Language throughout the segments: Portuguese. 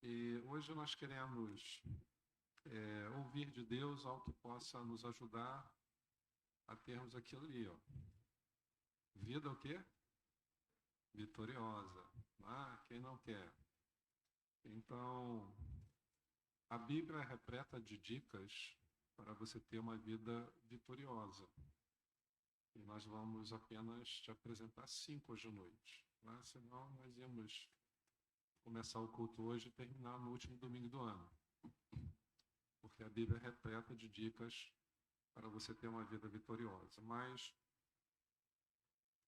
E hoje nós queremos ouvir de Deus algo que possa nos ajudar a termos aquilo ali, ó. Vida o quê? Vitoriosa. Ah, quem não quer? Então, a Bíblia é repleta de dicas para você ter uma vida vitoriosa. E nós vamos apenas te apresentar 5 hoje à noite. Né? Senão nós íamos começar o culto hoje e terminar no último domingo do ano. Porque a Bíblia é repleta de dicas para você ter uma vida vitoriosa. Mas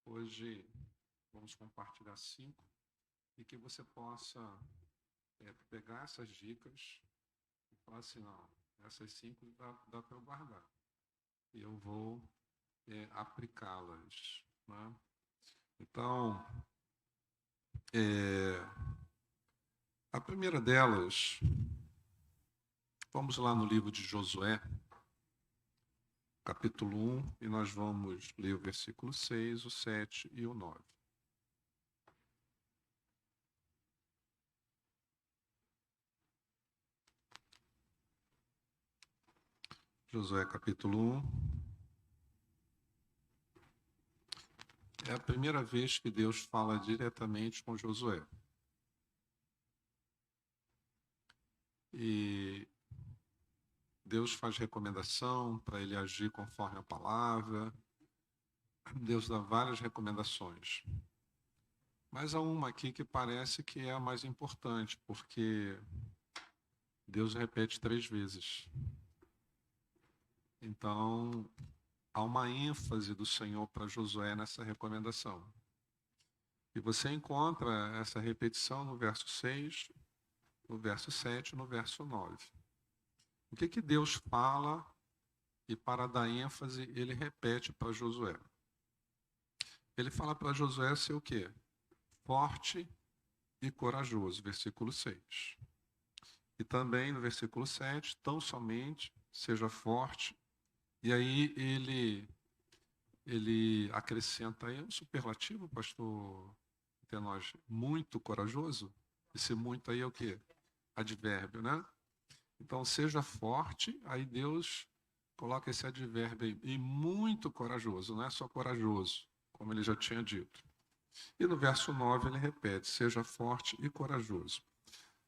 hoje vamos compartilhar 5 e que você possa pegar essas dicas e falar assim, não, essas 5 dá para eu guardar. E eu vou aplicá-las. Né? Então, a primeira delas, vamos lá no livro de Josué, capítulo 1, e nós vamos ler o versículo 6, o 7 e o 9. Josué, capítulo 1. É a primeira vez que Deus fala diretamente com Josué. E Deus faz recomendação para ele agir conforme a palavra. Deus dá várias recomendações. Mas há uma aqui que parece que é a mais importante, porque Deus repete 3 vezes. Então, há uma ênfase do Senhor para Josué nessa recomendação. E você encontra essa repetição no verso 6, no verso 7 e no verso 9. O que Deus fala e para dar ênfase, ele repete para Josué. Ele fala para Josué ser o quê? Forte e corajoso, versículo 6. E também no versículo 7, tão somente seja forte. E aí ele acrescenta aí um superlativo, pastor Tenógio, muito corajoso. Esse muito aí é o quê? Advérbio, né? Então, seja forte, aí Deus coloca esse advérbio aí, e muito corajoso, não é só corajoso, como ele já tinha dito. E no verso 9 ele repete, seja forte e corajoso.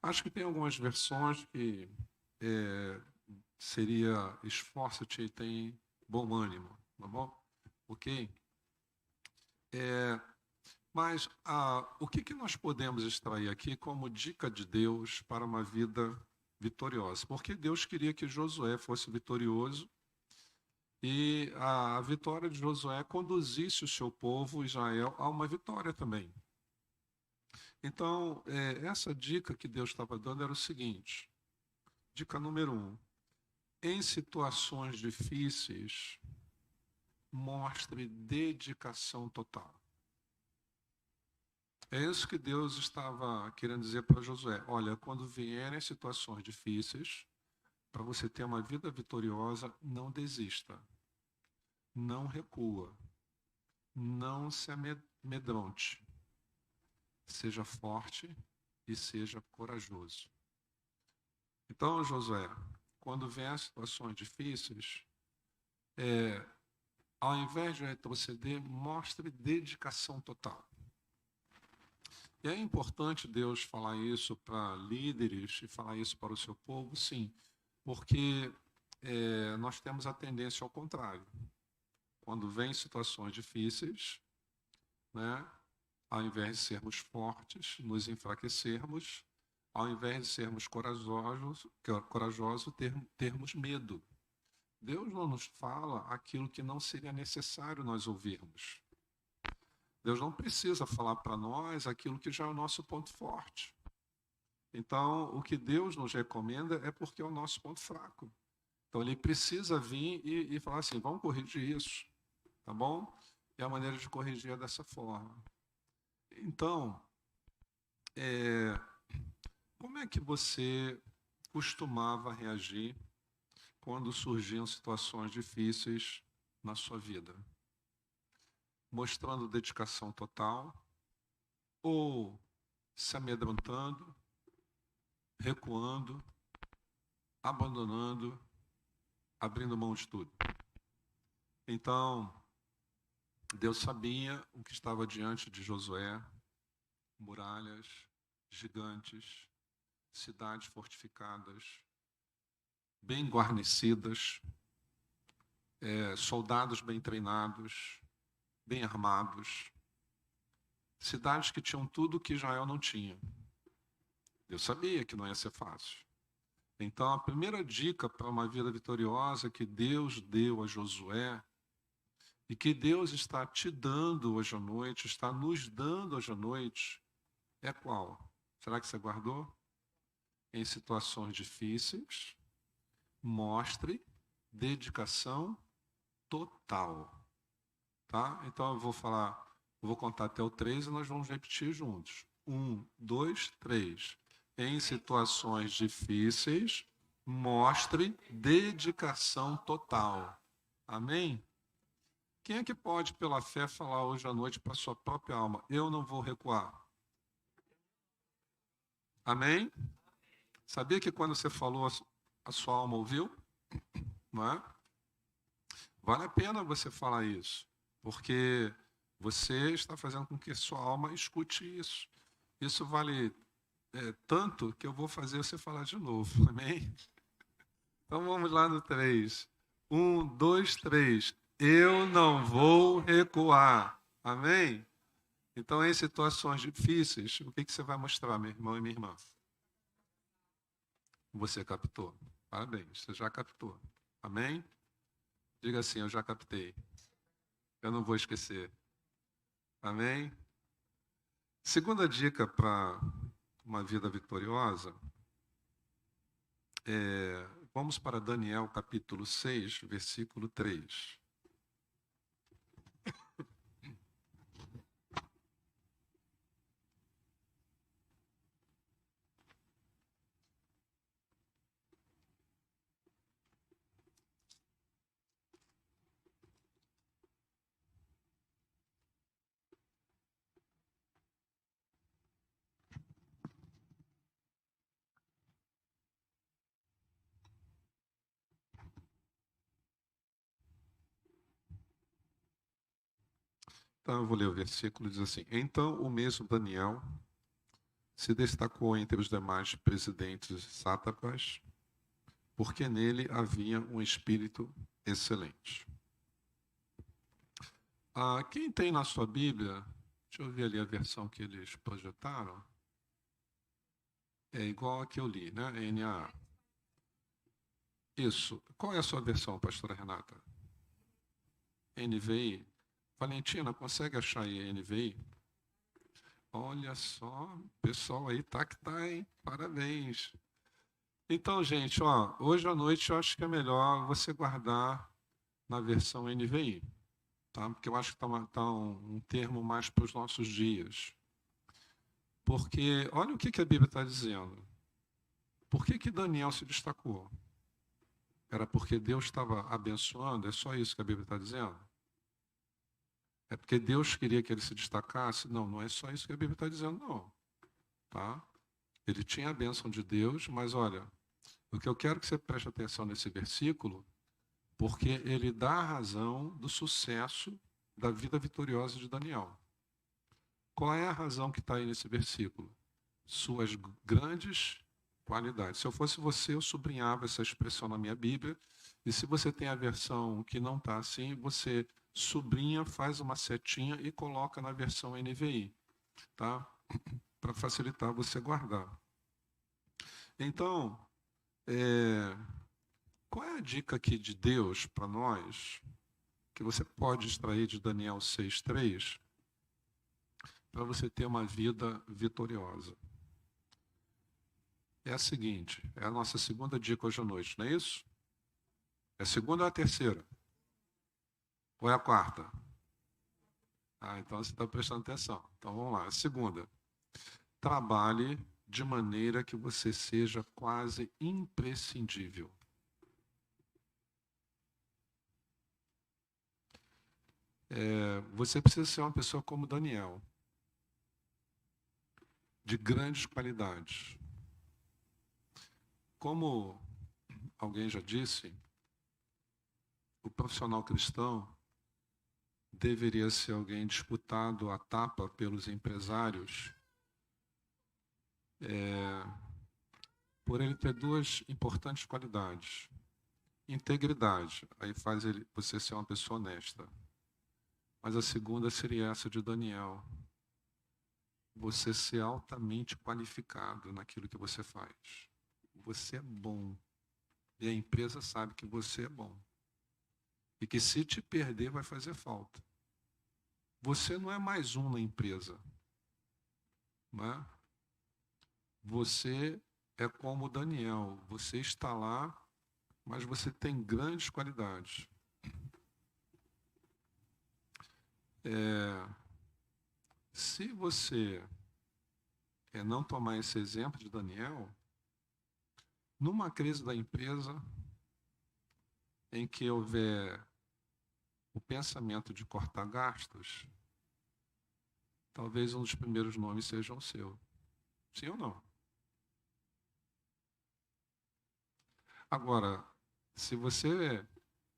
Acho que tem algumas versões que seria esforça-te e tem bom ânimo, tá bom? Ok? Mas o que nós podemos extrair aqui como dica de Deus para uma vida vitoriosa? Porque Deus queria que Josué fosse vitorioso e a vitória de Josué conduzisse o seu povo, Israel, a uma vitória também. Então, essa dica que Deus estava dando era o seguinte, dica número 1, em situações difíceis, mostre dedicação total. É isso que Deus estava querendo dizer para Josué. Olha, quando vierem situações difíceis, para você ter uma vida vitoriosa, não desista. Não recua. Não se amedronte. Seja forte e seja corajoso. Então, Josué, quando vier situações difíceis, ao invés de retroceder, mostre dedicação total. E é importante Deus falar isso para líderes e falar isso para o seu povo, sim, porque nós temos a tendência ao contrário. Quando vem situações difíceis, né, ao invés de sermos fortes, nos enfraquecermos, ao invés de sermos corajosos termos medo. Deus não nos fala aquilo que não seria necessário nós ouvirmos. Deus não precisa falar para nós aquilo que já é o nosso ponto forte. Então, o que Deus nos recomenda é porque é o nosso ponto fraco. Então, ele precisa vir e falar assim, vamos corrigir isso, tá bom? E a maneira de corrigir é dessa forma. Então, como é que você costumava reagir quando surgiam situações difíceis na sua vida? Mostrando dedicação total ou se amedrontando, recuando, abandonando, abrindo mão de tudo. Então, Deus sabia o que estava diante de Josué: muralhas, gigantes, cidades fortificadas, bem guarnecidas, soldados bem treinados, bem armados, cidades que tinham tudo que Israel não tinha. Deus sabia que não ia ser fácil. Então, a primeira dica para uma vida vitoriosa que Deus deu a Josué, e que Deus está te dando hoje à noite, está nos dando hoje à noite, é qual? Será que você guardou? Em situações difíceis, mostre dedicação total. Tá? Então eu vou contar até o 3 e nós vamos repetir juntos. 1, 2, 3. Em situações difíceis, mostre dedicação total. Amém? Quem é que pode, pela fé, falar hoje à noite para a sua própria alma: eu não vou recuar? Amém? Sabia que quando você falou, a sua alma ouviu? Não é? Vale a pena você falar isso, porque você está fazendo com que a sua alma escute isso. Isso vale tanto que eu vou fazer você falar de novo. Amém? Então vamos lá no 3. 1, 2, 3. Eu não vou recuar. Amém? Então, em situações difíceis, o que você vai mostrar, meu irmão e minha irmã? Você captou. Parabéns, você já captou. Amém? Diga assim: eu já captei. Eu não vou esquecer. Amém? Segunda dica para uma vida vitoriosa vamos para Daniel capítulo 6, versículo 3. Então eu vou ler o versículo, diz assim: então o mesmo Daniel se destacou entre os demais presidentes sátrapas, porque nele havia um espírito excelente. Quem tem na sua Bíblia, deixa eu ver ali a versão que eles projetaram, é igual a que eu li, né? NAA. Isso. Qual é a sua versão, pastora Renata? NVI. Valentina, consegue achar aí a NVI? Olha só, o pessoal aí tá que tá, hein? Parabéns. Então, gente, ó, hoje à noite eu acho que é melhor você guardar na versão NVI, tá? Porque eu acho que tá um termo mais para os nossos dias. Porque olha o que a Bíblia está dizendo. Por que Daniel se destacou? Era porque Deus estava abençoando? É só isso que a Bíblia está dizendo? É porque Deus queria que ele se destacasse? Não, não é só isso que a Bíblia está dizendo, não. Tá? Ele tinha a bênção de Deus, mas olha, o que eu quero que você preste atenção nesse versículo, porque ele dá a razão do sucesso da vida vitoriosa de Daniel. Qual é a razão que está aí nesse versículo? Suas grandes qualidades. Se eu fosse você, eu sublinhava essa expressão na minha Bíblia, e se você tem a versão que não está assim, você sublinha, faz uma setinha e coloca na versão NVI, tá? Para facilitar você guardar. Então, qual é a dica aqui de Deus para nós, que você pode extrair de Daniel 6,3, para você ter uma vida vitoriosa? É a seguinte, é a nossa segunda dica hoje à noite, não é isso? É a segunda ou a terceira? Ou é a quarta? Então você está prestando atenção. Então vamos lá. A segunda. Trabalhe de maneira que você seja quase imprescindível. Você precisa ser uma pessoa como Daniel, de grandes qualidades. como alguém já disse, o profissional cristão deveria ser alguém disputado à tapa pelos empresários, por ele ter duas importantes qualidades. Integridade, aí faz você ser uma pessoa honesta. Mas a segunda seria essa de Daniel. Você ser altamente qualificado naquilo que você faz. Você é bom. E a empresa sabe que você é bom. E que se te perder vai fazer falta. Você não é mais um na empresa. Não é? Você é como Daniel. Você está lá, mas você tem grandes qualidades. Se você não tomar esse exemplo de Daniel, numa crise da empresa, em que houver o pensamento de cortar gastos, talvez um dos primeiros nomes seja o seu. Sim ou não? Agora, se você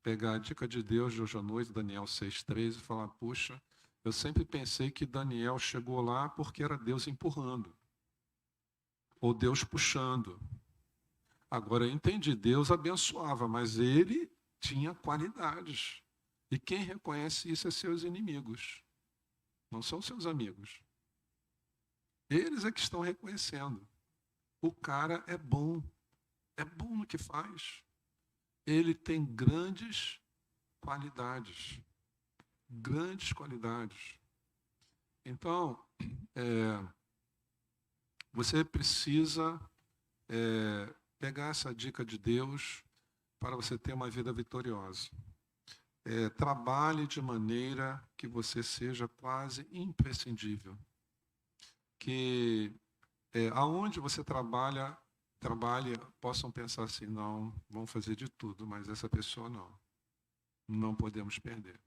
pegar a dica de Deus de hoje à noite, Daniel 6,3, e falar, puxa, eu sempre pensei que Daniel chegou lá porque era Deus empurrando, ou Deus puxando. Agora eu entendi, Deus abençoava, mas ele tinha qualidades. E quem reconhece isso é seus inimigos, não são seus amigos. Eles é que estão reconhecendo. O cara é bom no que faz. Ele tem grandes qualidades. Grandes qualidades. Então, você precisa pegar essa dica de Deus para você ter uma vida vitoriosa. Trabalhe de maneira que você seja quase imprescindível. Que aonde você trabalhe, possam pensar assim, não, vamos fazer de tudo, mas essa pessoa não podemos perder.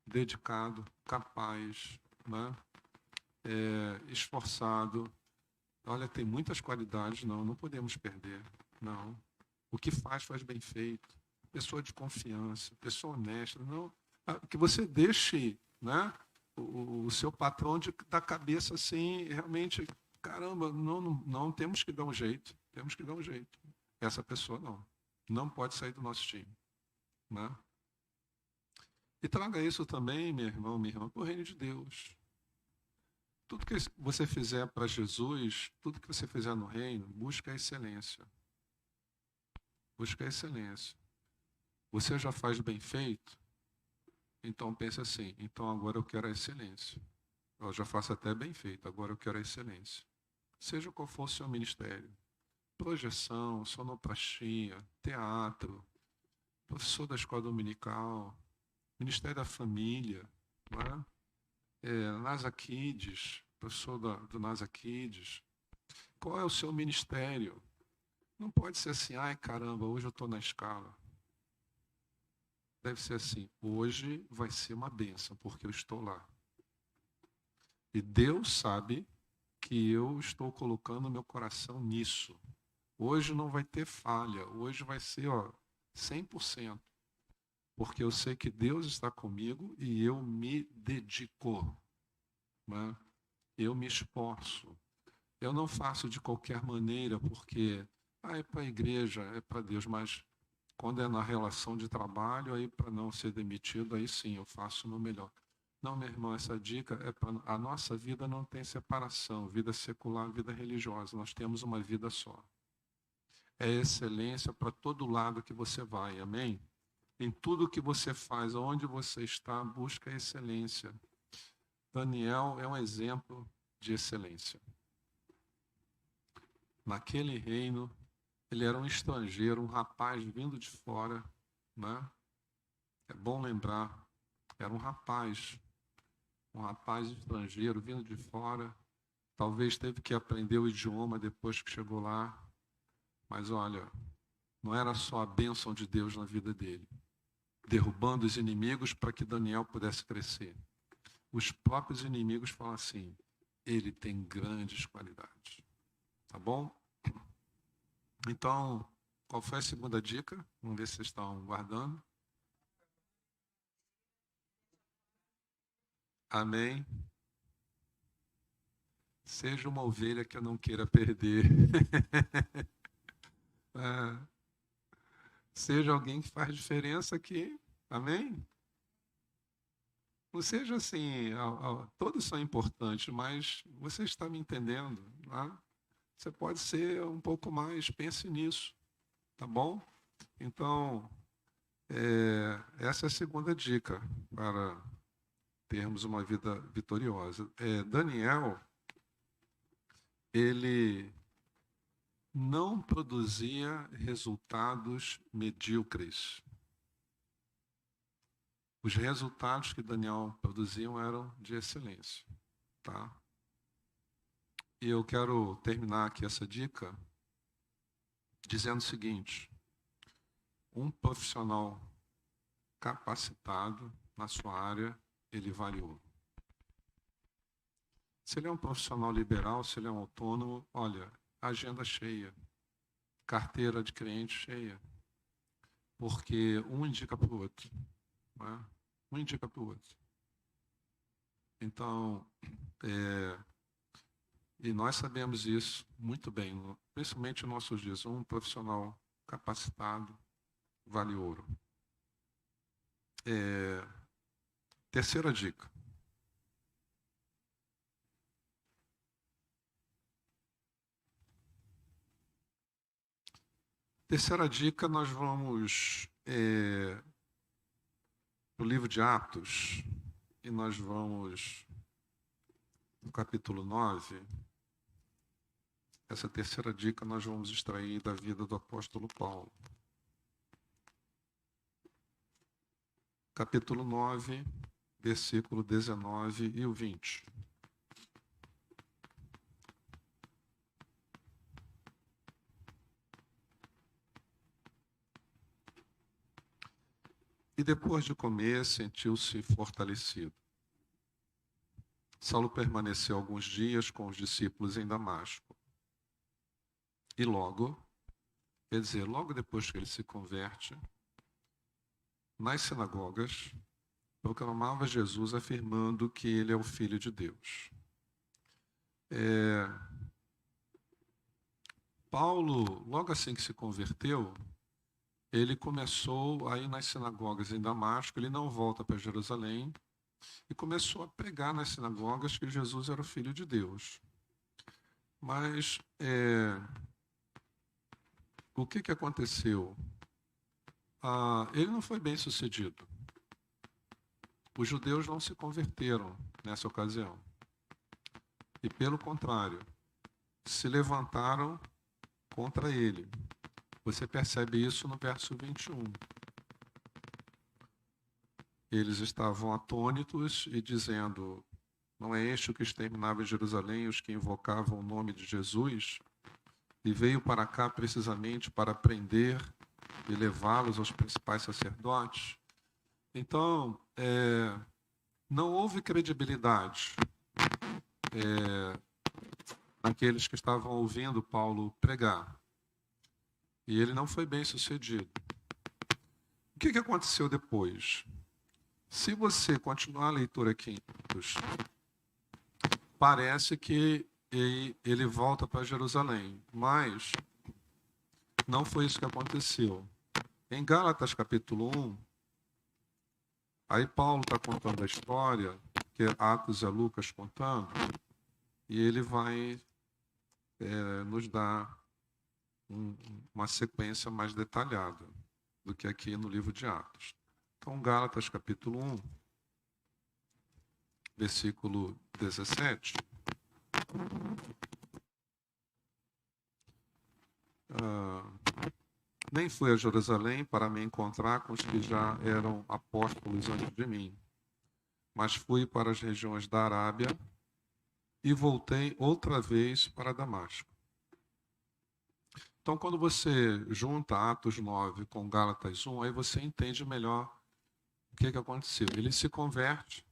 Dedicado, capaz, né? Esforçado. Olha, tem muitas qualidades, não podemos perder, não. O que faz bem feito. Pessoa de confiança, pessoa honesta, não. Que você deixe, né, o seu patrão da cabeça assim, realmente, caramba, não temos que dar um jeito, temos que dar um jeito. Essa pessoa não pode sair do nosso time, né? E traga isso também, meu irmão, minha irmã, para o reino de Deus. Tudo que você fizer para Jesus, tudo que você fizer no reino, busca a excelência. Busca a excelência. Você já faz bem feito? Então pense assim, então agora eu quero a excelência. Eu já faço até bem feito, agora eu quero a excelência. Seja qual for o seu ministério. Projeção, sonoplastia, teatro, professor da escola dominical, Ministério da Família, né? NASA Kids, professor do NASA Kids. Qual é o seu ministério? Não pode ser assim, ai caramba, hoje eu estou na escala. Deve ser assim, hoje vai ser uma bênção, porque eu estou lá. E Deus sabe que eu estou colocando meu coração nisso. Hoje não vai ter falha, hoje vai ser 100%. Porque eu sei que Deus está comigo e eu me dedico. Né? Eu me esforço. Eu não faço de qualquer maneira porque é para a igreja, é para Deus, mas quando é na relação de trabalho, aí para não ser demitido, aí sim, eu faço no melhor. Não, meu irmão, essa dica é para a nossa vida não tem separação, vida secular, vida religiosa, nós temos uma vida só. É excelência para todo lado que você vai, amém? Em tudo que você faz, onde você está, busca excelência. Daniel é um exemplo de excelência. Naquele reino, ele era um estrangeiro, um rapaz vindo de fora, né? É bom lembrar, era um rapaz estrangeiro vindo de fora. Talvez teve que aprender o idioma depois que chegou lá. Mas olha, não era só a bênção de Deus na vida dele, derrubando os inimigos para que Daniel pudesse crescer. Os próprios inimigos falam assim, ele tem grandes qualidades. Tá bom? Então, qual foi a segunda dica? Vamos ver se vocês estão guardando. Amém. Seja uma ovelha que eu não queira perder. É, seja alguém que faz diferença aqui. Amém? Não seja assim, todos são importantes, mas você está me entendendo, né? Você pode ser um pouco mais, pense nisso, tá bom? Então, essa é a segunda dica para termos uma vida vitoriosa. Daniel, ele não produzia resultados medíocres. Os resultados que Daniel produziam eram de excelência, tá? E eu quero terminar aqui essa dica dizendo o seguinte: um profissional capacitado na sua área, ele vale ouro. Se ele é um profissional liberal, se ele é um autônomo, olha, agenda cheia, carteira de cliente cheia, porque um indica para o outro, né? Um indica para o outro. Então, e nós sabemos isso muito bem, principalmente nos nossos dias. Um profissional capacitado vale ouro. Terceira dica. Terceira dica, nós vamos no livro de Atos, e nós vamos no capítulo 9. Essa terceira dica nós vamos extrair da vida do apóstolo Paulo. Capítulo 9, versículo 19 e o 20. E depois de comer, sentiu-se fortalecido. Saulo permaneceu alguns dias com os discípulos em Damasco. E logo, quer dizer, logo depois que ele se converte, nas sinagogas, proclamava Jesus afirmando que ele é o Filho de Deus. Paulo, logo assim que se converteu, ele começou a ir nas sinagogas em Damasco, ele não volta para Jerusalém, e começou a pregar nas sinagogas que Jesus era o Filho de Deus. Mas o que aconteceu? Ele não foi bem sucedido. Os judeus não se converteram nessa ocasião. E, pelo contrário, se levantaram contra ele. Você percebe isso no verso 21. Eles estavam atônitos e dizendo: não é este o que exterminava em Jerusalém os que invocavam o nome de Jesus? E veio para cá precisamente para prender e levá-los aos principais sacerdotes? Então, não houve credibilidade naqueles que estavam ouvindo Paulo pregar. E ele não foi bem sucedido. O que aconteceu depois? Se você continuar a leitura aqui em Atos, parece que ele volta para Jerusalém, mas não foi isso que aconteceu. Em Gálatas capítulo 1, aí Paulo está contando a história, que Atos é Lucas contando, e ele vai nos dar uma sequência mais detalhada do que aqui no livro de Atos. Então, Gálatas capítulo 1, versículo 17. Nem fui a Jerusalém para me encontrar com os que já eram apóstolos antes de mim, mas fui para as regiões da Arábia e voltei outra vez para Damasco. Então, quando você junta Atos 9 com Gálatas 1, aí você entende melhor o que aconteceu. Ele se converte,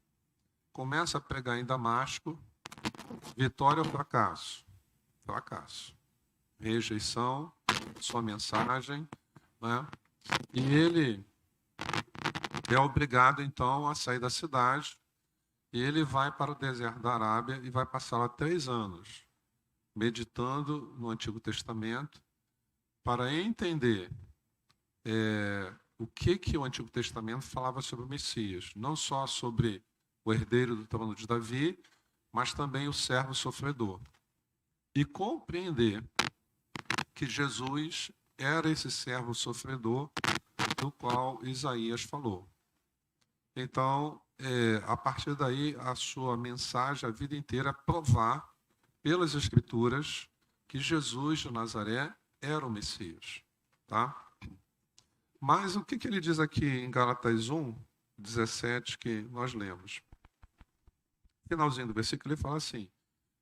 começa a pregar em Damasco, vitória ou fracasso? Fracasso. Rejeição, sua mensagem, né? E ele é obrigado, então, a sair da cidade, e ele vai para o deserto da Arábia e vai passar lá 3 anos, meditando no Antigo Testamento, para entender o que o Antigo Testamento falava sobre o Messias, não só sobre o herdeiro do trono de Davi, mas também o servo sofredor. E compreender que Jesus era esse servo sofredor do qual Isaías falou. Então, a partir daí, a sua mensagem a vida inteira é provar pelas Escrituras que Jesus de Nazaré era o Messias. Tá? Mas o que ele diz aqui em Gálatas 1, 17, que nós lemos? Finalzinho do versículo, ele fala assim: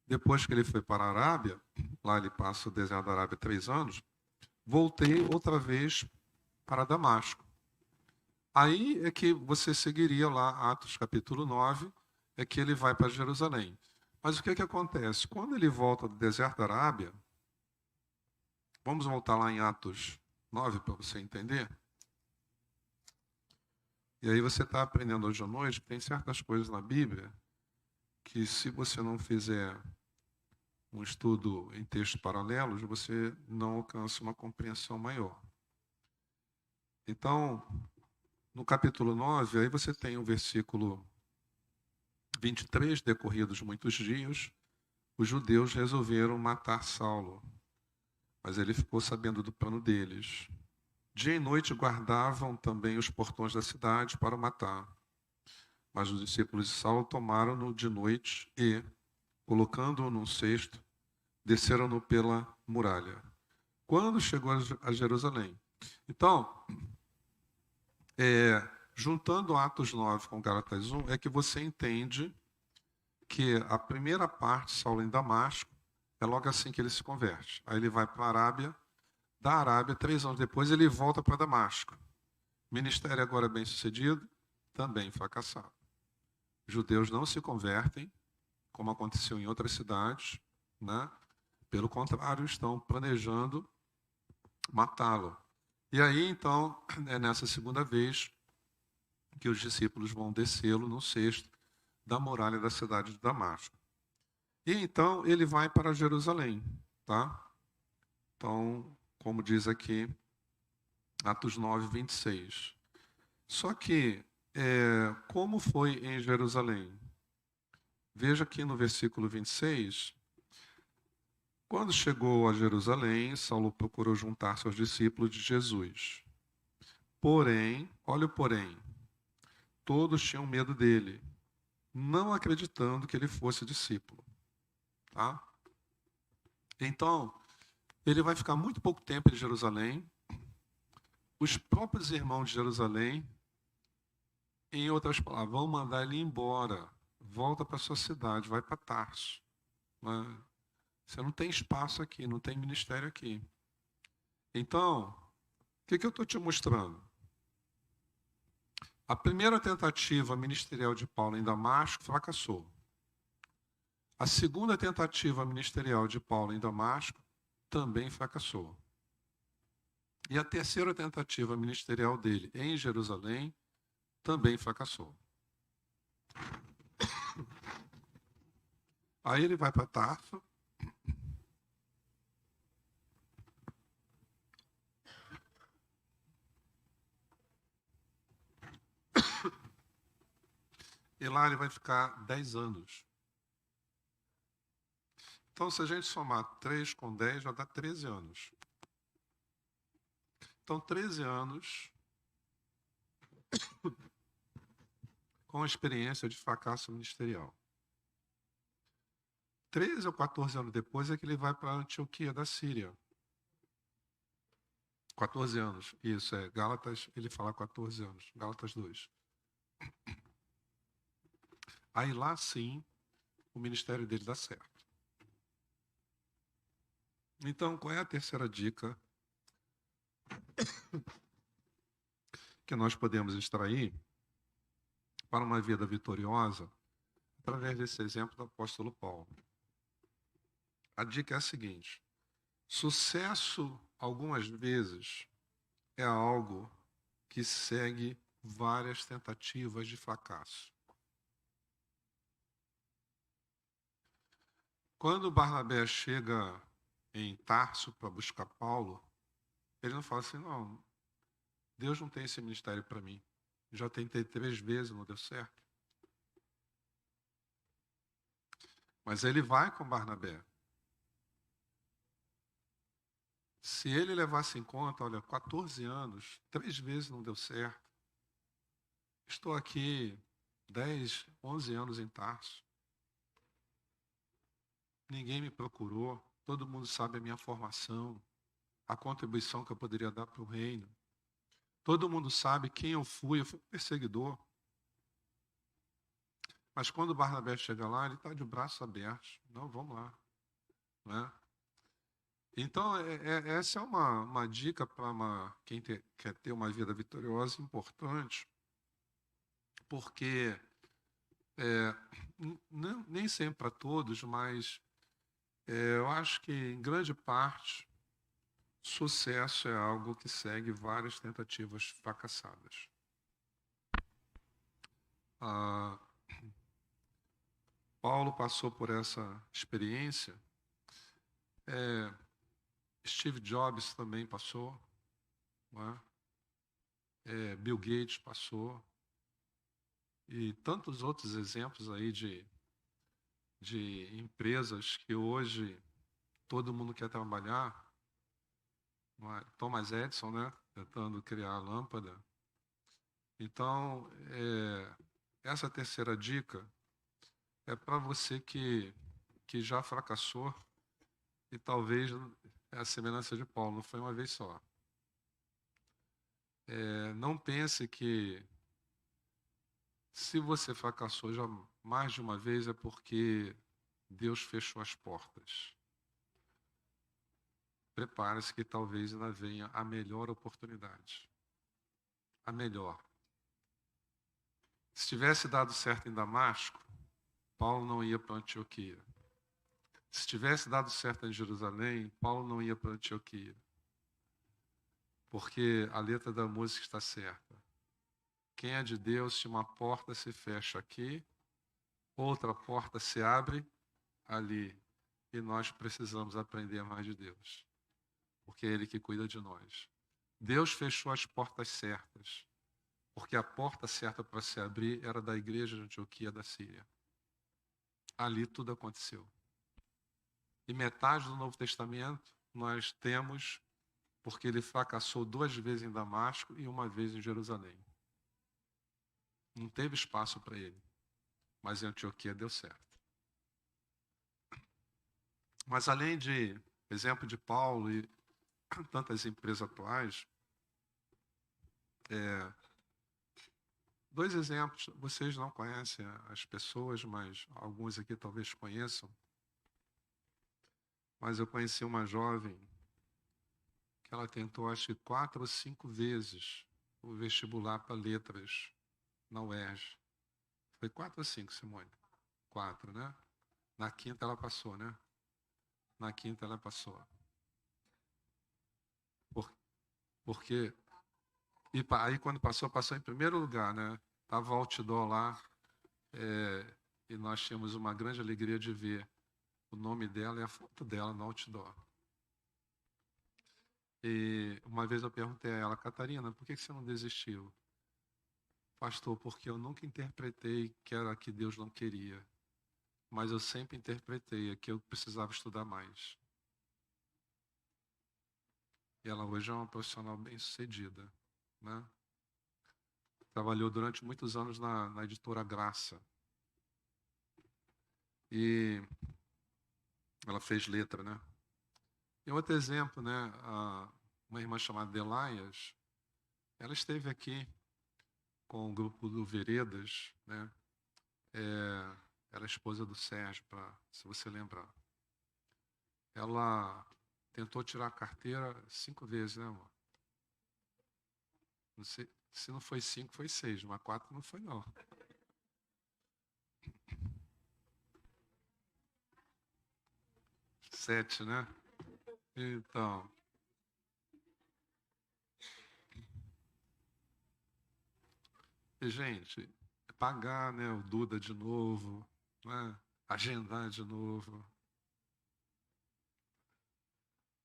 depois que ele foi para a Arábia, lá ele passa o deserto da Arábia 3 anos, voltei outra vez para Damasco. Aí é que você seguiria lá, Atos capítulo 9, é que ele vai para Jerusalém. Mas o que acontece? Quando ele volta do deserto da Arábia, vamos voltar lá em Atos 9 para você entender. E aí você está aprendendo hoje à noite que tem certas coisas na Bíblia que, se você não fizer um estudo em textos paralelos, você não alcança uma compreensão maior. Então, no capítulo 9, aí você tem o versículo 23, decorridos muitos dias, os judeus resolveram matar Saulo, mas ele ficou sabendo do plano deles. Dia e noite guardavam também os portões da cidade para o matar. Mas os discípulos de Saulo tomaram-no de noite e, colocando-o num cesto, desceram-no pela muralha. Quando chegou a Jerusalém. Então, juntando Atos 9 com Gálatas 1, é que você entende que a primeira parte, Saulo em Damasco, é logo assim que ele se converte. Aí ele vai para a Arábia, da Arábia, 3 anos depois, ele volta para Damasco. Ministério agora bem sucedido, também fracassado. Judeus não se convertem, como aconteceu em outras cidades, né? Pelo contrário, estão planejando matá-lo. E aí, então, é nessa segunda vez que os discípulos vão descê-lo no cesto da muralha da cidade de Damasco. E então ele vai para Jerusalém, tá? Então, como diz aqui, Atos 9, 26. Só que, como foi em Jerusalém? Veja aqui no versículo 26. Quando chegou a Jerusalém, Saulo procurou juntar-se aos discípulos de Jesus. Porém, olha o porém, todos tinham medo dele, não acreditando que ele fosse discípulo. Tá? Então, ele vai ficar muito pouco tempo em Jerusalém. Os próprios irmãos de Jerusalém, em outras palavras, vão mandar ele embora. Volta para sua cidade, vai para Tarso. Né? Você não tem espaço aqui, não tem ministério aqui. Então, o que eu estou te mostrando? A primeira tentativa ministerial de Paulo em Damasco fracassou. A segunda tentativa ministerial de Paulo em Damasco também fracassou. E a terceira tentativa ministerial dele em Jerusalém também fracassou. Aí ele vai para Tarso. E lá ele vai ficar 10 anos. Então, se a gente somar 3 com 10, já dá 13 anos. Então, 13 anos com experiência de fracasso ministerial. 13 ou 14 anos depois é que ele vai para a Antioquia da Síria. 14 anos, isso é. Gálatas, ele fala 14 anos. Gálatas 2. Aí lá sim, o ministério dele dá certo. Então, qual é a terceira dica que nós podemos extrair para uma vida vitoriosa através desse exemplo do apóstolo Paulo? A dica é a seguinte: sucesso algumas vezes é algo que segue várias tentativas de fracasso. Quando Barnabé chega em Tarso para buscar Paulo, ele não fala assim, não, Deus não tem esse ministério para mim. Já tentei 3 vezes, não deu certo. Mas ele vai com Barnabé. Se ele levasse em conta, olha, 14 anos, 3 vezes não deu certo. Estou aqui 10, 11 anos em Tarso. Ninguém me procurou. Todo mundo sabe a minha formação, a contribuição que eu poderia dar para o reino. Todo mundo sabe quem eu fui perseguidor. Mas quando o Barnabé chega lá, ele está de braços abertos. Não, vamos lá. Né? Então, essa é uma dica para quem quer ter uma vida vitoriosa importante, porque nem sempre para todos, mas eu acho que, em grande parte, sucesso é algo que segue várias tentativas fracassadas. Paulo passou por essa experiência. Steve Jobs também passou. Não é? Bill Gates passou. E tantos outros exemplos aí de empresas que hoje todo mundo quer trabalhar. Thomas Edison, né? Tentando criar a lâmpada. Então, essa terceira dica é para você que já fracassou e talvez é a semelhança de Paulo, não foi uma vez só. Não pense que se você fracassou já mais de uma vez é porque Deus fechou as portas. Prepare-se que talvez ainda venha a melhor oportunidade. A melhor. Se tivesse dado certo em Damasco, Paulo não ia para Antioquia. Se tivesse dado certo em Jerusalém, Paulo não ia para Antioquia. Porque a letra da música está certa. Quem é de Deus, se uma porta se fecha aqui, outra porta se abre ali. E nós precisamos aprender mais de Deus. Porque é Ele que cuida de nós. Deus fechou as portas certas. Porque a porta certa para se abrir era da igreja de Antioquia da Síria. Ali tudo aconteceu. E metade do Novo Testamento nós temos porque ele fracassou 2 vezes em Damasco e 1 vez em Jerusalém. Não teve espaço para ele. Mas em Antioquia deu certo. Mas além de exemplo de Paulo e tantas empresas atuais, 2 exemplos. Vocês não conhecem as pessoas, mas alguns aqui talvez conheçam. Mas eu conheci uma jovem que ela tentou, acho que 4 ou 5 vezes o vestibular para letras na UERJ. Foi 4 ou 5, Simone? 4, né? Na quinta ela passou, né? Na quinta ela passou. Porque... E aí quando passou em primeiro lugar, né? Estava o outdoor lá, e nós tínhamos uma grande alegria de ver o nome dela e a foto dela no outdoor. E uma vez eu perguntei a ela, Catarina, por que você não desistiu? Pastor, porque eu nunca interpretei que era que Deus não queria, mas eu sempre interpretei que eu precisava estudar mais. E ela hoje é uma profissional bem-sucedida, né? Trabalhou durante muitos anos na editora Graça. E ela fez letra, né? E outro exemplo, né? Uma irmã chamada Delaias, ela esteve aqui com o grupo do Veredas, né? Ela é esposa do Sérgio, se você lembrar. Ela tentou tirar a carteira 5 vezes, né, amor? Não sei, se não foi 5, foi 6, mas 4 não foi, não. Sete, né? Então, E, gente, pagar, né, o Duda de novo, né, agendar de novo,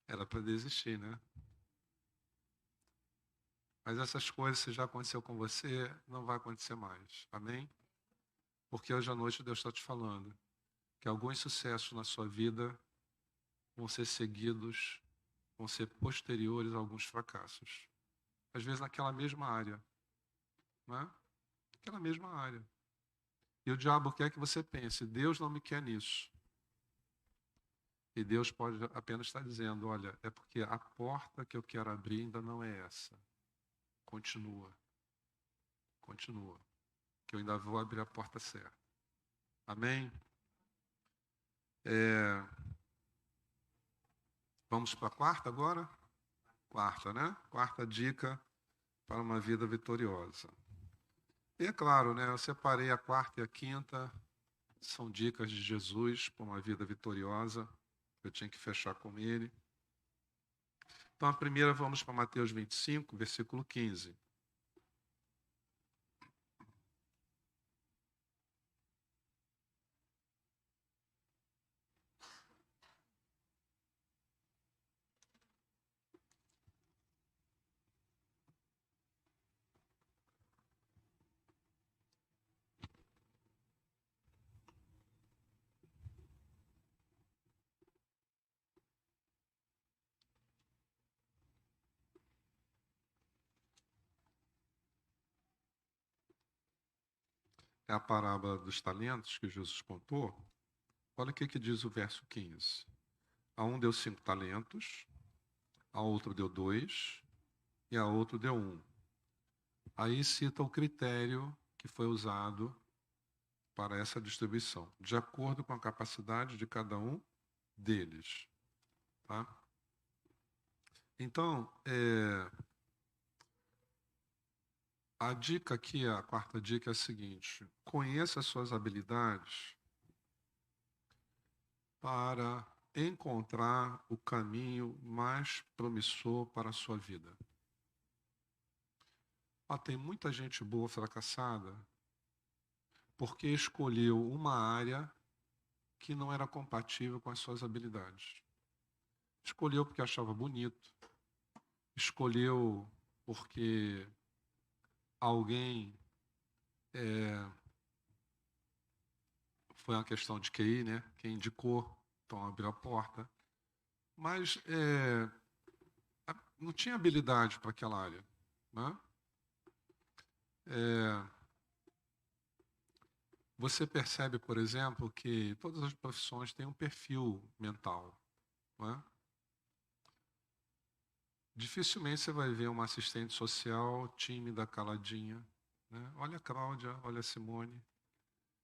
era para desistir, né? Mas essas coisas, se já aconteceu com você, não vai acontecer mais. Amém? Porque hoje à noite Deus está te falando que alguns sucessos na sua vida vão ser seguidos, vão ser posteriores a alguns fracassos. Às vezes naquela mesma área, né? Naquela mesma área. E o diabo quer que você pense, Deus não me quer nisso. E Deus pode apenas estar dizendo, olha, é porque a porta que eu quero abrir ainda não é essa. Continua, continua, que eu ainda vou abrir a porta certa. Amém? Vamos para a quarta agora? Quarta, né? Quarta dica para uma vida vitoriosa. E é claro, né? Eu separei a quarta e a quinta, são dicas de Jesus para uma vida vitoriosa. Eu tinha que fechar com ele. Então, a primeira, vamos para Mateus 25, versículo 15. É a parábola dos talentos que Jesus contou. Olha o que diz o verso 15. A um deu 5 talentos, a outro deu 2 e a outro deu 1. Aí cita o critério que foi usado para essa distribuição, de acordo com a capacidade de cada um deles. Tá? Então, a dica aqui, a quarta dica é a seguinte: conheça as suas habilidades para encontrar o caminho mais promissor para a sua vida. Tem muita gente boa fracassada porque escolheu uma área que não era compatível com as suas habilidades. Escolheu porque achava bonito, escolheu porque alguém foi uma questão de QI, né? Quem indicou, então abriu a porta. Mas não tinha habilidade para aquela área, né? Você percebe, por exemplo, que todas as profissões têm um perfil mental, né? Dificilmente você vai ver uma assistente social tímida, caladinha, né? Olha a Cláudia, olha a Simone.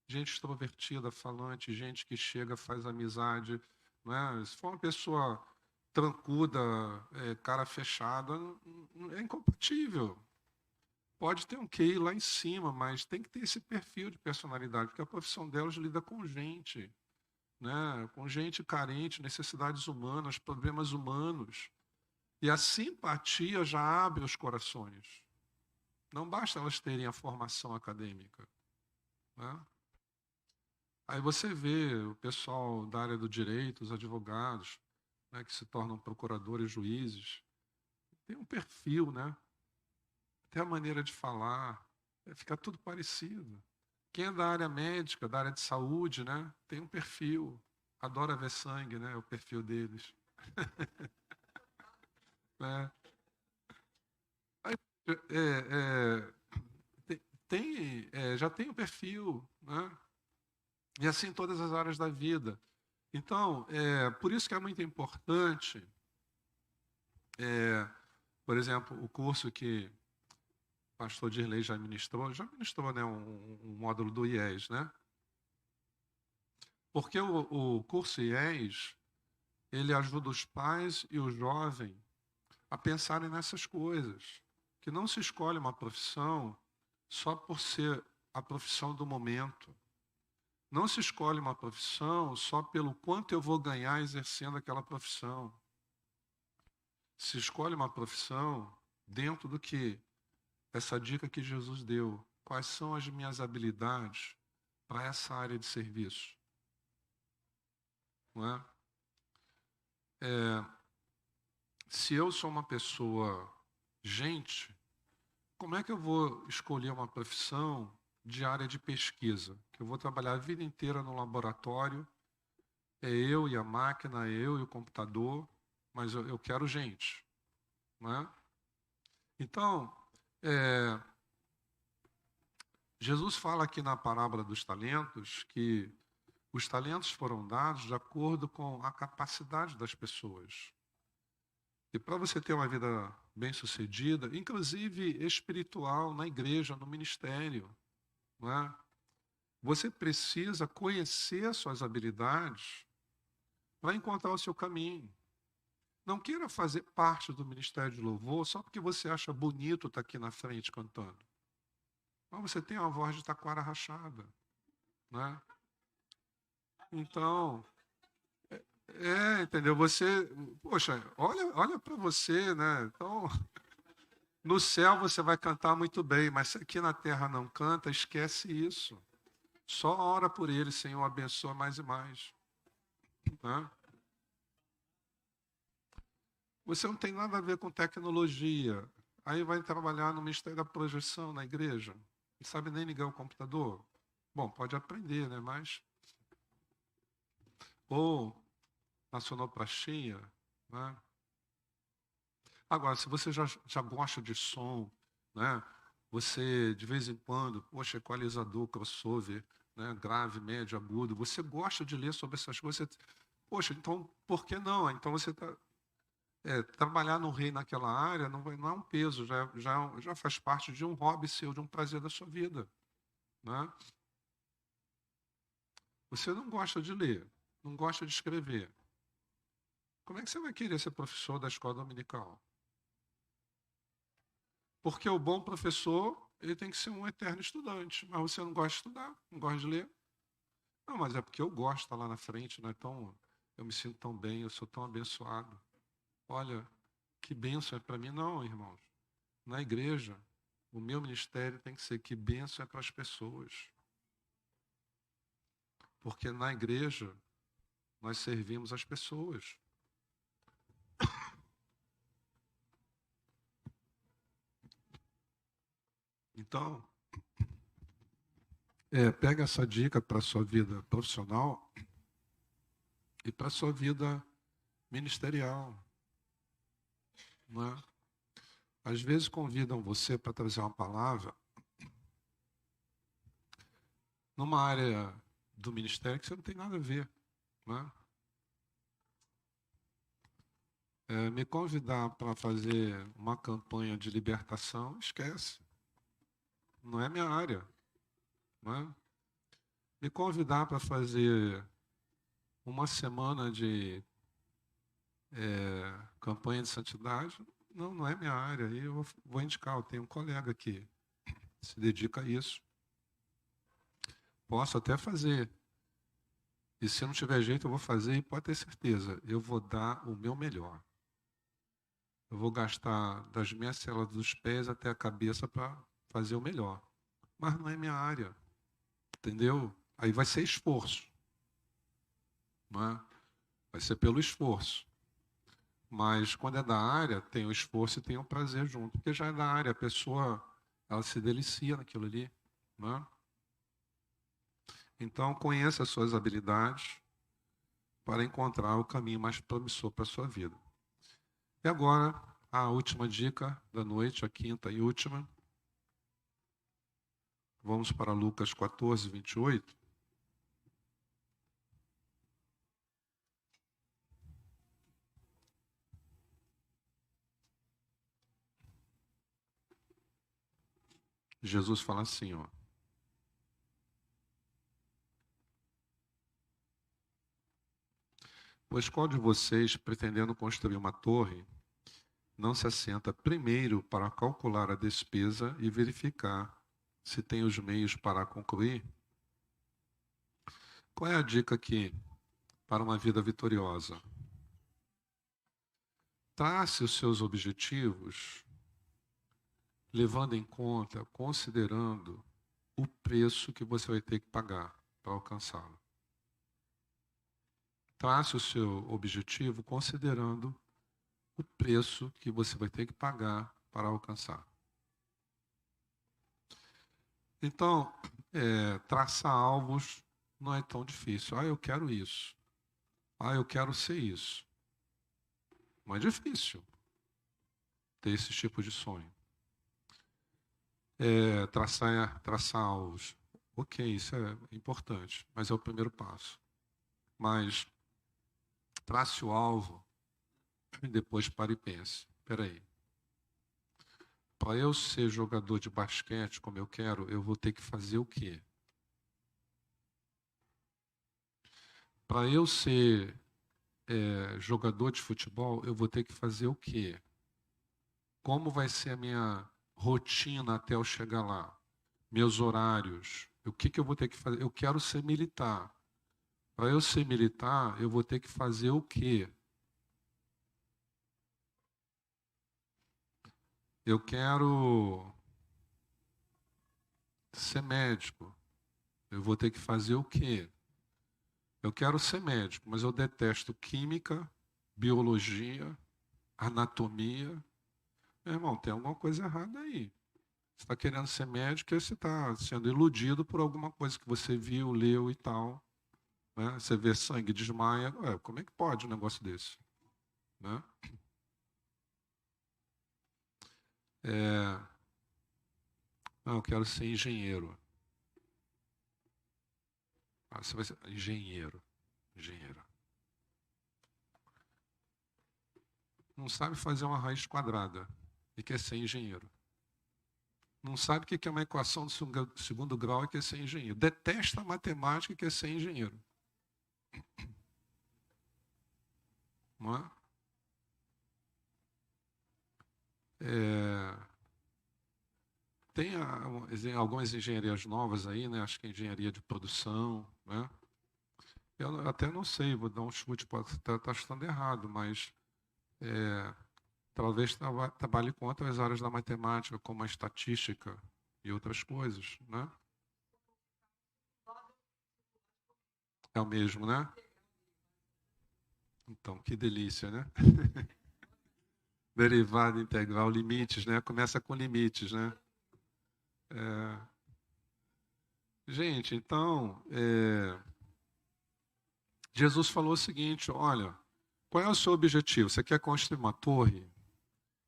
Gente extrovertida, falante, gente que chega, faz amizade, né? Se for uma pessoa trancuda, cara fechada, é incompatível. Pode ter um QI lá em cima, mas tem que ter esse perfil de personalidade, porque a profissão delas lida com gente, né? Com gente carente, necessidades humanas, problemas humanos. E a simpatia já abre os corações. Não basta elas terem a formação acadêmica, né? Aí você vê o pessoal da área do direito, os advogados, né, que se tornam procuradores, juízes, tem um perfil, né? Tem a maneira de falar, fica tudo parecido. Quem é da área médica, da área de saúde, né, tem um perfil, adora ver sangue, né, o perfil deles. Né? Aí, já tem o perfil, né? E assim em todas as áreas da vida. Então, por isso que é muito importante, por exemplo, o curso que o pastor Dirley já ministrou, né, um módulo do IES, né? Porque o curso IES, ele ajuda os pais e o jovem a pensarem nessas coisas, que não se escolhe uma profissão só por ser a profissão do momento. Não se escolhe uma profissão só pelo quanto eu vou ganhar exercendo aquela profissão. Se escolhe uma profissão dentro do que? Essa dica que Jesus deu. quais são as minhas habilidades para essa área de serviço. Não é? Se eu sou uma pessoa gente, como é que eu vou escolher uma profissão de área de pesquisa? Que eu vou trabalhar a vida inteira no laboratório, é eu e a máquina, é eu e o computador, mas eu quero gente. Não é? Então, Jesus fala aqui na parábola dos talentos que os talentos foram dados de acordo com a capacidade das pessoas. E para você ter uma vida bem-sucedida, inclusive espiritual, na igreja, no ministério, não é? Você precisa conhecer suas habilidades para encontrar o seu caminho. Não queira fazer parte do ministério de louvor só porque você acha bonito estar aqui na frente cantando. Mas você tem uma voz de taquara rachada, né? Então, entendeu? Você, poxa, olha para você, né? Então, no céu você vai cantar muito bem, mas se aqui na terra não canta, esquece isso. Só ora por ele, Senhor, abençoa mais e mais, né? Você não tem nada a ver com tecnologia. Aí vai trabalhar no Ministério da Projeção na igreja. Não sabe nem ligar o computador. Bom, pode aprender, né? Mas... Ou na sonoplastia, né? Agora, se você já gosta de som, né? Você, de vez em quando, poxa, equalizador, crossover, né? Grave, médio, agudo, você gosta de ler sobre essas coisas, poxa, então, por que não? Então você trabalhar no rei naquela área não é um peso, já faz parte de um hobby seu, de um prazer da sua vida, né? Você não gosta de ler, não gosta de escrever. Como é que você vai querer ser professor da escola dominical? Porque o bom professor, ele tem que ser um eterno estudante. Mas você não gosta de estudar, não gosta de ler. Não, mas é porque eu gosto de estar lá na frente, né? Então, eu me sinto tão bem, eu sou tão abençoado. Olha, que bênção é para mim. Não, irmãos. Na igreja, o meu ministério tem que ser que bênção é para as pessoas. Porque na igreja, nós servimos as pessoas. Então, pega essa dica para a sua vida profissional e para a sua vida ministerial. Não é? Às vezes convidam você para trazer uma palavra numa área do ministério que você não tem nada a ver. Né? Me convidar para fazer uma campanha de libertação, esquece. Não é minha área. Né? Me convidar para fazer uma semana de campanha de santidade, não é minha área. Aí eu vou indicar, eu tenho um colega que se dedica a isso. Posso até fazer. E se não tiver jeito, eu vou fazer e pode ter certeza, eu vou dar o meu melhor. Eu vou gastar das minhas células dos pés até a cabeça para fazer o melhor. Mas não é minha área. Entendeu? Aí vai ser esforço. Não é? Vai ser pelo esforço. Mas quando é da área, tem o esforço e tem o prazer junto. Porque já é da área, a pessoa ela se delicia naquilo ali. Não é? Então, conheça as suas habilidades para encontrar o caminho mais promissor para a sua vida. E agora, a última dica da noite, a quinta e última. Vamos para Lucas 14, 28. Jesus fala assim, ó. Pois qual de vocês, pretendendo construir uma torre, não se assenta primeiro para calcular a despesa e verificar se tem os meios para concluir? Qual é a dica aqui para uma vida vitoriosa? Trace os seus objetivos, levando em conta, considerando o preço que você vai ter que pagar para alcançá-lo. Trace o seu objetivo considerando o preço que você vai ter que pagar para alcançar. Então, traçar alvos não é tão difícil. Eu quero isso. Eu quero ser isso. Não é difícil ter esse tipo de sonho. Traçar alvos. Ok, isso é importante, mas é o primeiro passo. Mas trace o alvo e depois pare e pense. Espera aí. Para eu ser jogador de basquete como eu quero, eu vou ter que fazer o quê? Para eu ser jogador de futebol, eu vou ter que fazer o quê? Como vai ser a minha rotina até eu chegar lá? Meus horários? O que eu vou ter que fazer? Eu quero ser militar. Para eu ser militar, eu vou ter que fazer o quê? Eu quero ser médico. Eu vou ter que fazer o quê? Eu quero ser médico, mas eu detesto química, biologia, anatomia. Meu irmão, tem alguma coisa errada aí. Você está querendo ser médico e você está sendo iludido por alguma coisa que você viu, leu e tal. Né? Você vê sangue, desmaia. Como é que pode um negócio desse? Né? Não, eu quero ser engenheiro. Você vai ser engenheiro. Engenheiro. Não sabe fazer uma raiz quadrada e quer ser engenheiro. Não sabe o que é uma equação de segundo grau e quer ser engenheiro. Detesta a matemática e quer ser engenheiro. Não é? Tem algumas engenharias novas aí, né? Acho que é engenharia de produção, né? Eu até não sei, vou dar um chute, pode estar chutando errado, mas talvez trabalhe com outras áreas da matemática, como a estatística e outras coisas, né? É o mesmo, né? Então, que delícia, né? Derivada integral, limites, né? Começa com limites, né? Gente, então, Jesus falou o seguinte, olha, qual é o seu objetivo? Você quer construir uma torre?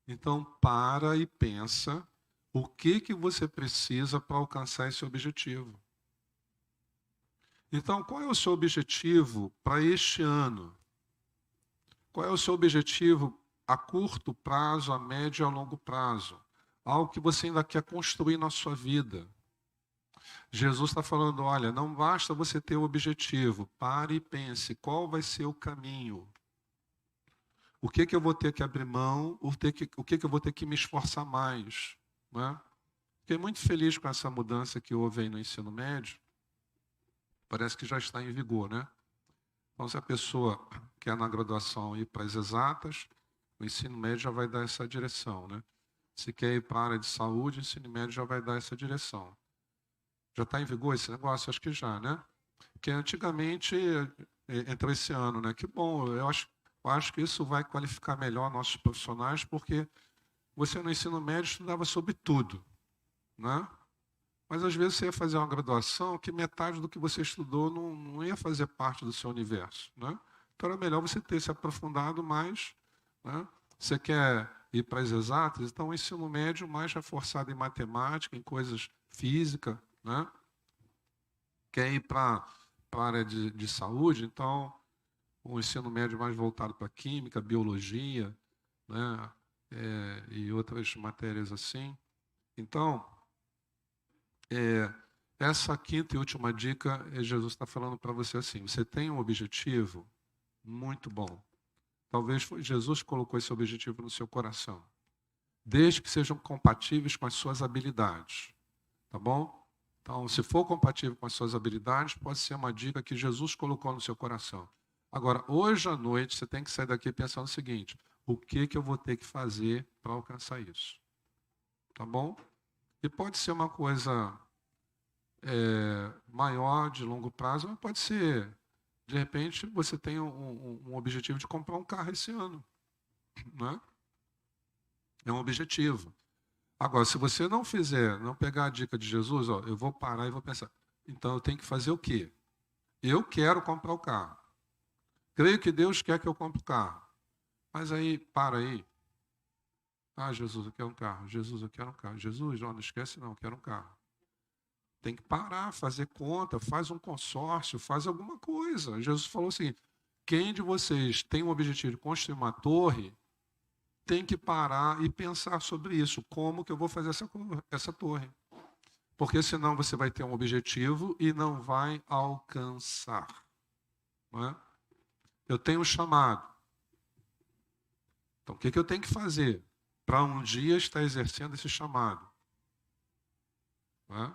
Então, para e pensa o que você precisa para alcançar esse objetivo. Então, qual é o seu objetivo para este ano? Qual é o seu objetivo a curto prazo, a médio e a longo prazo? Algo que você ainda quer construir na sua vida. Jesus está falando, olha, não basta você ter o objetivo, pare e pense, qual vai ser o caminho? O que eu vou ter que abrir mão? O que eu vou ter que me esforçar mais? Né? Fiquei muito feliz com essa mudança que houve aí no ensino médio. Parece que já está em vigor, né? Então, se a pessoa quer na graduação ir para as exatas, o ensino médio já vai dar essa direção, né? Se quer ir para a área de saúde, o ensino médio já vai dar essa direção. Já está em vigor esse negócio? Acho que já, né? Porque antigamente entrou esse ano, né? Que bom, eu acho que isso vai qualificar melhor nossos profissionais, porque você no ensino médio estudava sobre tudo, né? Mas às vezes você ia fazer uma graduação que metade do que você estudou não ia fazer parte do seu universo, né? Então era melhor você ter se aprofundado mais, né? Você quer ir para as exatas, então o ensino médio mais reforçado em matemática, em coisas física, né? Quer ir para a área de saúde, então o ensino médio mais voltado para química, biologia, né? E outras matérias assim. Então, essa quinta e última dica, Jesus está falando para você assim: você tem um objetivo muito bom. Talvez Jesus colocou esse objetivo no seu coração, desde que sejam compatíveis com as suas habilidades, tá bom? Então, se for compatível com as suas habilidades, pode ser uma dica que Jesus colocou no seu coração. Agora, hoje à noite, você tem que sair daqui pensando o seguinte: o que eu vou ter que fazer para alcançar isso? Tá bom? E pode ser uma coisa maior, de longo prazo, mas pode ser, de repente, você tem um objetivo de comprar um carro esse ano, né? É um objetivo. Agora, se você não fizer, não pegar a dica de Jesus, ó, eu vou parar e vou pensar, então eu tenho que fazer o quê? Eu quero comprar o carro. Creio que Deus quer que eu compre o carro. Mas aí, para aí. Ah, Jesus, eu quero um carro. Jesus, eu quero um carro. Jesus, não esquece não, eu quero um carro. Tem que parar, fazer conta, faz um consórcio, faz alguma coisa. Jesus falou assim, quem de vocês tem o objetivo de construir uma torre, tem que parar e pensar sobre isso. Como que eu vou fazer essa torre? Porque senão você vai ter um objetivo e não vai alcançar. Não é? Eu tenho um chamado. Então, o que eu tenho que fazer para um dia estar exercendo esse chamado? Não é?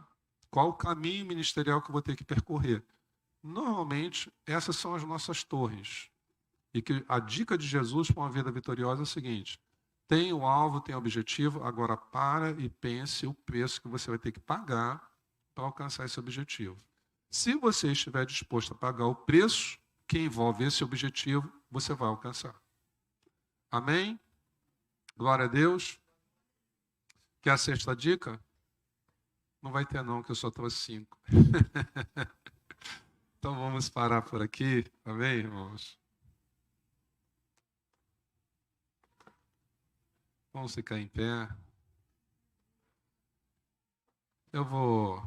Qual o caminho ministerial que eu vou ter que percorrer? Normalmente, essas são as nossas torres. E que a dica de Jesus para uma vida vitoriosa é o seguinte: tem o alvo, tem o objetivo, agora para e pense o preço que você vai ter que pagar para alcançar esse objetivo. Se você estiver disposto a pagar o preço que envolve esse objetivo, você vai alcançar. Amém? Glória a Deus. Quer a sexta dica? Não vai ter não, que eu só trouxe 5. Então vamos parar por aqui. Amém, irmãos? Vamos ficar em pé. Eu vou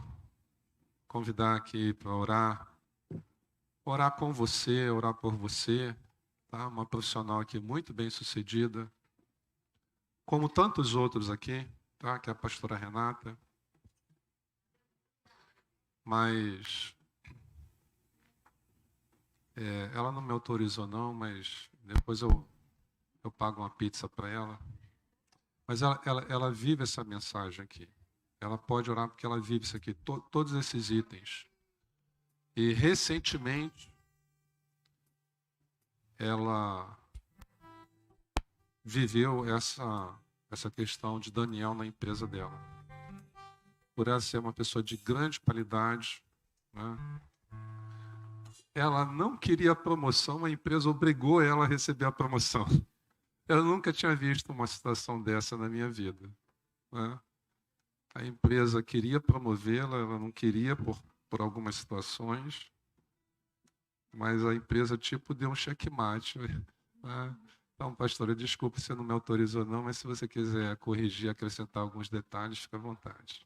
convidar aqui para orar. Orar com você, orar por você. Tá? Uma profissional aqui muito bem sucedida. Como tantos outros aqui, tá? Que é a pastora Renata. Mas ela não me autorizou não, mas depois eu pago uma pizza para ela. Mas ela vive essa mensagem aqui. Ela pode orar porque ela vive isso aqui, todos esses itens. E recentemente, ela viveu essa questão de Daniel na empresa dela. Por ela ser uma pessoa de grande qualidade, né? Ela não queria a promoção, a empresa obrigou ela a receber a promoção. Eu nunca tinha visto uma situação dessa na minha vida, né? A empresa queria promovê-la, ela não queria por algumas situações, mas a empresa tipo deu um checkmate, né? Então, pastora, desculpe se não me autorizou não, mas se você quiser corrigir, acrescentar alguns detalhes, fica à vontade.